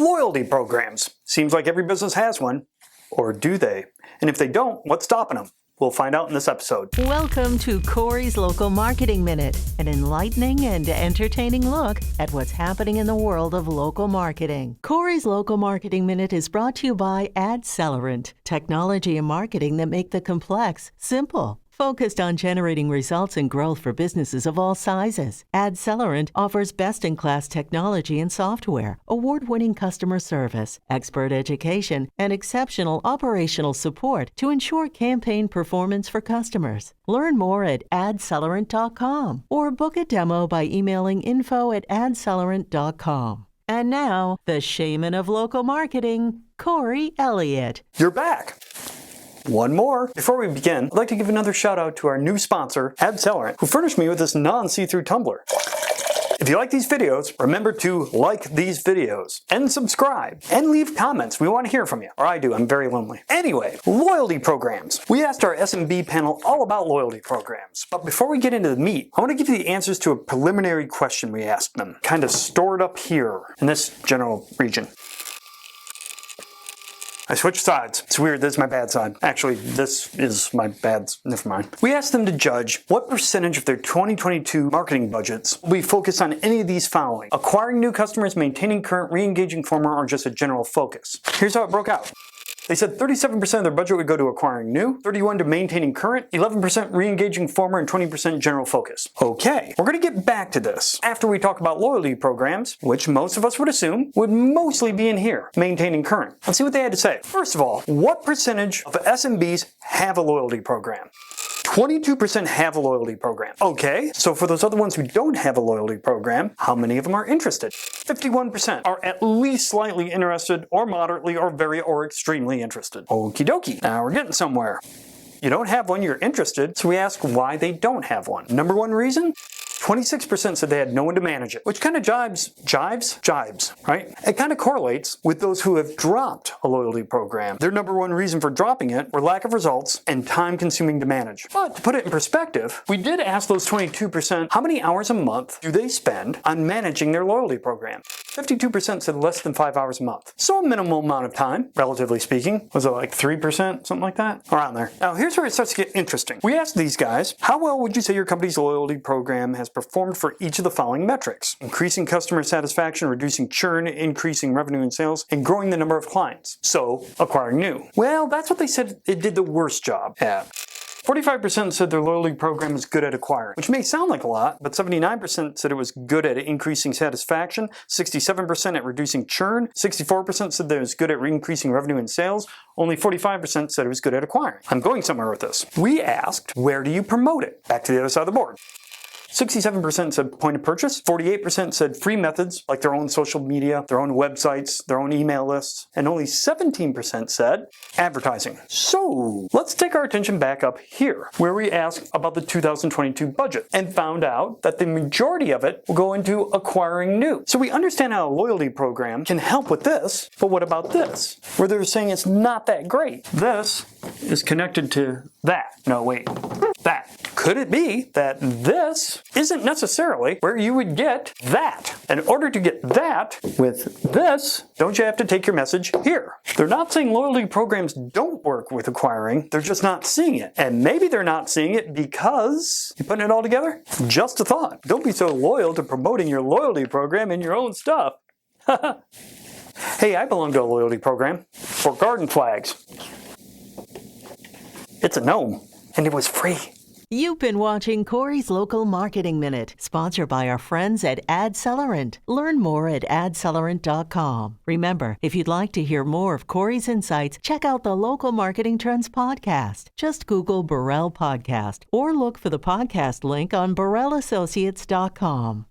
Loyalty programs. Seems like every business has one. Or do they? And if they don't, what's stopping them? We'll find out in this episode. Welcome to Corey's Local Marketing Minute, an enlightening and entertaining look at what's happening in the world of local marketing. Corey's Local Marketing Minute is brought to you by AdCellerant, technology and marketing that make the complex simple. Focused on generating results and growth for businesses of all sizes, AdCellerant offers best-in-class technology and software, award-winning customer service, expert education, and exceptional operational support to ensure campaign performance for customers. Learn more at adcellerant.com or book a demo by emailing info@adcellerant.com. And now, the shaman of local marketing, Corey Elliott. You're back. One more. Before we begin, I'd like to give another shout out to our new sponsor, AdCellerant, who furnished me with this non-see-through tumbler. If you like these videos, remember to like these videos and subscribe and leave comments. We want to hear from you. Or I do. I'm very lonely. Anyway, loyalty programs. We asked our SMB panel all about loyalty programs. But before we get into the meat, I want to give you the answers to a preliminary question we asked them, kind of stored up here in this general region. I switched sides. It's weird. This is my bad side. Actually, this is my bad. Never mind. We asked them to judge what percentage of their 2022 marketing budgets will be focused on any of these following: acquiring new customers, maintaining current, re-engaging former, or just a general focus. Here's how it broke out. They said 37% of their budget would go to acquiring new, 31% to maintaining current, 11% re-engaging former, and 20% general focus. Okay, we're going to get back to this after we talk about loyalty programs, which most of us would assume would mostly be in here, maintaining current. Let's see what they had to say. First of all, what percentage of SMBs have a loyalty program? 22% have a loyalty program. Okay, so for those other ones who don't have a loyalty program, how many of them are interested? 51% are at least slightly interested, or moderately, or very, or extremely interested. Okie dokie. Now we're getting somewhere. You don't have one, you're interested, so we ask why they don't have one. Number one reason? 26% said they had no one to manage it, which kind of jives, right? It kind of correlates with those who have dropped a loyalty program. Their number one reason for dropping it were lack of results and time consuming to manage. But to put it in perspective, we did ask those 22% how many hours a month do they spend on managing their loyalty program. 52% said less than 5 hours a month. So a minimal amount of time, relatively speaking. Was it like 3%, something like that? Around there. Now here's where it starts to get interesting. We asked these guys, how well would you say your company's loyalty program has performed for each of the following metrics: increasing customer satisfaction, reducing churn, increasing revenue and sales, and growing the number of clients. So, acquiring new. Well, that's what they said it did the worst job at. 45% said their loyalty program is good at acquiring, which may sound like a lot, but 79% said it was good at increasing satisfaction, 67% at reducing churn, 64% said that it was good at increasing revenue and sales, only 45% said it was good at acquiring. I'm going somewhere with this. We asked, where do you promote it? Back to the other side of the board. 67% said point of purchase, 48% said free methods like their own social media, their own websites, their own email lists, and only 17% said advertising. So let's take our attention back up here, where we asked about the 2022 budget and found out that the majority of it will go into acquiring new. So we understand how a loyalty program can help with this, but what about this? Where they're saying it's not that great. This is connected to that. No, wait. That. Could it be that this isn't necessarily where you would get that? In order to get that with this, don't you have to take your message here? They're not saying loyalty programs don't work with acquiring, they're just not seeing it. And maybe they're not seeing it because, you putting it all together? Just a thought. Don't be so loyal to promoting your loyalty program in your own stuff. Hey, I belong to a loyalty program for garden flags. It's a gnome, and it was free. You've been watching Corey's Local Marketing Minute, sponsored by our friends at AdCellerant. Learn more at adcellerant.com. Remember, if you'd like to hear more of Corey's insights, check out the Local Marketing Trends podcast. Just Google Burrell Podcast or look for the podcast link on burrellassociates.com.